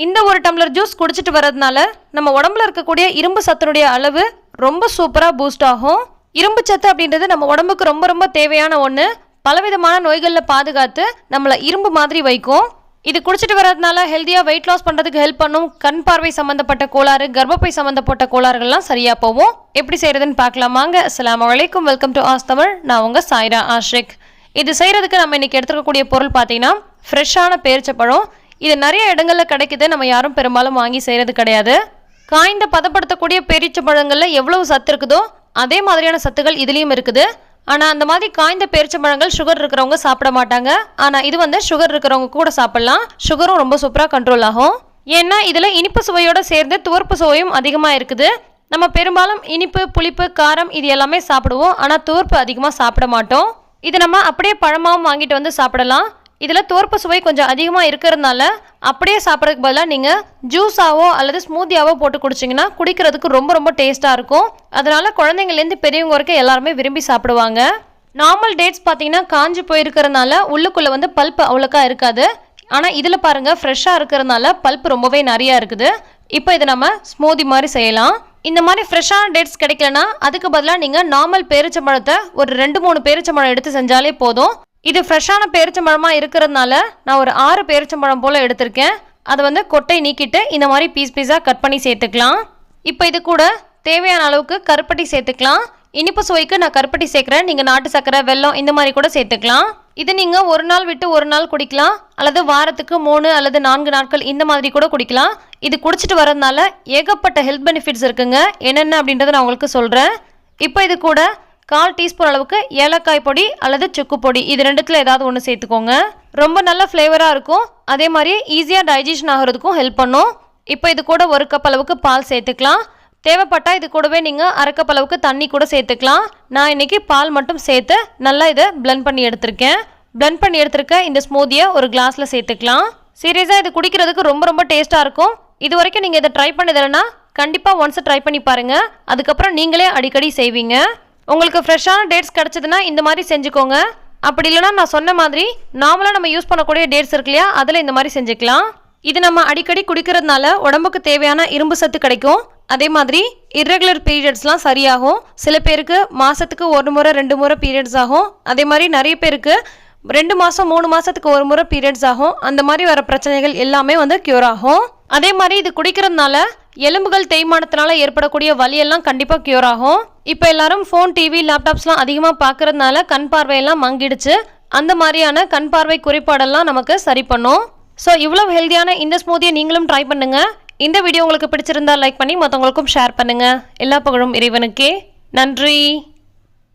இந்த ஒரு tumbler juice குடிச்சிட்டு வரதுனால நம்ம உடம்புல இருக்கக்கூடிய இரும்பு சத்தினுடைய அளவு ரொம்ப சூப்பராக பூஸ்ட் ஆகும். இரும்பு சத்து அப்படின்றது நம்ம உடம்புக்கு ரொம்ப ரொம்ப தேவையான ஒன்று. பலவிதமான நோய்களில் பாதுகாத்து நம்மளை இரும்பு மாதிரி வைக்கும். இது குடிச்சிட்டு வரதுனால ஹெல்த்தியாக வெயிட் லாஸ் பண்ணுறதுக்கு ஹெல்ப் பண்ணும். கண் பார்வை சம்மந்தப்பட்ட கோளாறு, கர்ப்பப்பை சம்மந்தப்பட்ட கோளாறுகள்லாம் சரியாக போகும். எப்படி செய்கிறதுன்னு பார்க்கலாமாங்க. அஸ்ஸலாமு அலைக்கும், வெல்கம் டு ஆஸ் தமிழ். நான் உங்கள் சாய்ரா ஆஷிக். இது செய்கிறதுக்கு நம்ம இன்றைக்கி எடுத்துக்கக்கூடிய பொருள் பார்த்தீங்கன்னா ஃப்ரெஷ்ஷான பேரிச்சப்பழம். இது நிறைய இடங்களில் கிடைக்குது, நம்ம யாரும் பெரும்பாலும் வாங்கி செய்கிறது கிடையாது. காய்ந்த பதப்படுத்தக்கூடிய பேரிச்சப்பழங்களில் எவ்வளவு சத்து இருக்குதோ அதே மாதிரியான சத்துக்கள் இதுலேயும் இருக்குது. ஆனால் அந்த மாதிரி காய்ந்த பேரிச்சம்பழங்கள் சுகர் இருக்கிறவங்க சாப்பிட மாட்டாங்க. ஆனால் இது வந்து சுகர் இருக்கிறவங்க கூட சாப்பிட்லாம். சுகரும் ரொம்ப சூப்பராக கண்ட்ரோல் ஆகும். ஏன்னா இதில் இனிப்பு சுவையோடு சேர்ந்து துவர்ப்பு சுவையும் அதிகமாக இருக்குது. நம்ம பெரும்பாலும் இனிப்பு, புளிப்பு, காரம் இது எல்லாமே சாப்பிடுவோம். ஆனால் துவர்ப்பு அதிகமாக சாப்பிட மாட்டோம். இது நம்ம அப்படியே பழமாகவும் வாங்கிட்டு வந்து சாப்பிடலாம். இதில் துவர்ப்பு சுவை கொஞ்சம் அதிகமாக இருக்கிறதுனால அப்படியே சாப்பிட்றதுக்கு பதிலாக நீங்கள் ஜூஸாவோ அல்லது ஸ்மூத்தியாவோ போட்டு குடிச்சிங்கன்னா குடிக்கிறதுக்கு ரொம்ப ரொம்ப டேஸ்ட்டாக இருக்கும். அதனால் குழந்தைங்கள்லேருந்து பெரியவங்க வரைக்கும் எல்லாருமே விரும்பி சாப்பிடுவாங்க. நார்மல் டேட்ஸ் பார்த்தீங்கன்னா காஞ்சி போயிருக்கிறதுனால உள்ளுக்குள்ளே வந்து பல்ப்பு அவ்வளோக்கா இருக்காது. ஆனால் இதில் பாருங்கள் ஃப்ரெஷ்ஷாக இருக்கிறதுனால பல்ப்பு ரொம்பவே நிறையா இருக்குது. இப்போ இதை நம்ம ஸ்மூதி மாதிரி செய்யலாம். இந்த மாதிரி ஃப்ரெஷ்ஷான டேட்ஸ் கிடைக்கலனா அதுக்கு பதிலாக நீங்கள் நார்மல் பேரிச்சம்பழத்தை ஒரு 2-3 பேரிச்சம்பழம் எடுத்து செஞ்சாலே போதும். இது ஃப்ரெஷ்ஷான பேரிச்சம்பழமாக இருக்கிறதுனால நான் ஒரு 6 பேரிச்சம்பழம் போல் எடுத்திருக்கேன். அதை வந்து கொட்டை நீக்கிட்டு இந்த மாதிரி பீஸாக கட் பண்ணி சேர்த்துக்கலாம். இப்போ இது கூட தேவையான அளவுக்கு கருப்பட்டி சேர்த்துக்கலாம். இனிப்பு சுவைக்கு நான் கருப்பட்டி சேர்க்குறேன். நீங்கள் நாட்டு சர்க்கரை, வெல்லம் இந்த மாதிரி கூட சேர்த்துக்கலாம். இது நீங்கள் ஒரு நாள் விட்டு ஒரு நாள் குடிக்கலாம், அல்லது வாரத்துக்கு 3 அல்லது 4 நாட்கள் இந்த மாதிரி கூட குடிக்கலாம். இது குடிச்சிட்டு வரதுனால ஏகப்பட்ட ஹெல்த் பெனிஃபிட்ஸ் இருக்குங்க. என்னென்ன அப்படின்றத நான் உங்களுக்கு சொல்கிறேன். இப்போ இது கூட 1/4 டீஸ்பூன் அளவுக்கு ஏலக்காய் பொடி அல்லது சுக்கு பொடி, இது ரெண்டுத்தில் ஏதாவது ஒன்று சேர்த்துக்கோங்க. ரொம்ப நல்ல ஃப்ளேவராக இருக்கும். அதே மாதிரி ஈஸியாக டைஜஷன் ஆகிறதுக்கும் ஹெல்ப் பண்ணும். இப்போ இது கூட 1 கப் அளவுக்கு பால் சேர்த்துக்கலாம். தேவைப்பட்டால் இது கூடவே நீங்கள் 1/2 கப் அளவுக்கு தண்ணி கூட சேர்த்துக்கலாம். நான் இன்றைக்கி பால் மட்டும் சேர்த்து நல்லா இதை பிளெண்ட் பண்ணி எடுத்திருக்கேன். பிளெண்ட் பண்ணி எடுத்துருக்க இந்த ஸ்மூதியை ஒரு கிளாஸில் சேர்த்துக்கலாம். சீரியஸாக இது குடிக்கிறதுக்கு ரொம்ப ரொம்ப டேஸ்ட்டாக இருக்கும். இது வரைக்கும் நீங்கள் இதை ட்ரை பண்ணதில்லைன்னா கண்டிப்பாக ஒன்ஸ் ட்ரை பண்ணி பாருங்கள். அதுக்கப்புறம் நீங்களே அடிக்கடி செய்வீங்க. உங்களுக்கு ஃப்ரெஷ்ஷான டேட்ஸ் கிடச்சிதுன்னா இந்த மாதிரி செஞ்சுக்கோங்க. அப்படி இல்லைனா நான் சொன்ன மாதிரி நார்மலாக நம்ம யூஸ் பண்ணக்கூடிய டேட்ஸ் இருக்கு இல்லையா, அதில் இந்த மாதிரி செஞ்சுக்கலாம். இது நம்ம அடிக்கடி குடிக்கிறதுனால உடம்புக்கு தேவையான இரும்பு சத்து கிடைக்கும். அதே மாதிரி இர்ரெகுலர் பீரியட்ஸ்லாம் சரியாகும். சில பேருக்கு மாதத்துக்கு 1 முறை 2 முறை பீரியட்ஸ் ஆகும். அதே மாதிரி நிறைய பேருக்கு 2 மாதம் 3 மாதத்துக்கு 1 முறை பீரியட்ஸ் ஆகும். அந்த மாதிரி வர பிரச்சனைகள் எல்லாமே வந்து க்யூர் ஆகும். அதே மாதிரி இது குடிக்கிறதுனால எலும்புகள் தேய்மானத்தினால ஏற்படக்கூடிய வலியெல்லாம் கண்டிப்பாக க்யூர் ஆகும். இப்போ எல்லாரும் ஃபோன், டிவி, லேப்டாப்ஸ்லாம் அதிகமாக பார்க்கறதுனால கண் பார்வையெல்லாம் மங்கிடுச்சு. அந்த மாதிரியான கண் பார்வை குறைபாடெல்லாம் நமக்கு சரி பண்ணும். ஸோ இவ்வளோ ஹெல்த்தியான இந்த ஸ்மூதியை நீங்களும் ட்ரை பண்ணுங்கள். இந்த வீடியோ உங்களுக்கு பிடிச்சிருந்தா லைக் பண்ணி மற்றவங்களுக்கும் ஷேர் பண்ணுங்கள். எல்லா புகழும் இறைவனுக்கே. நன்றி.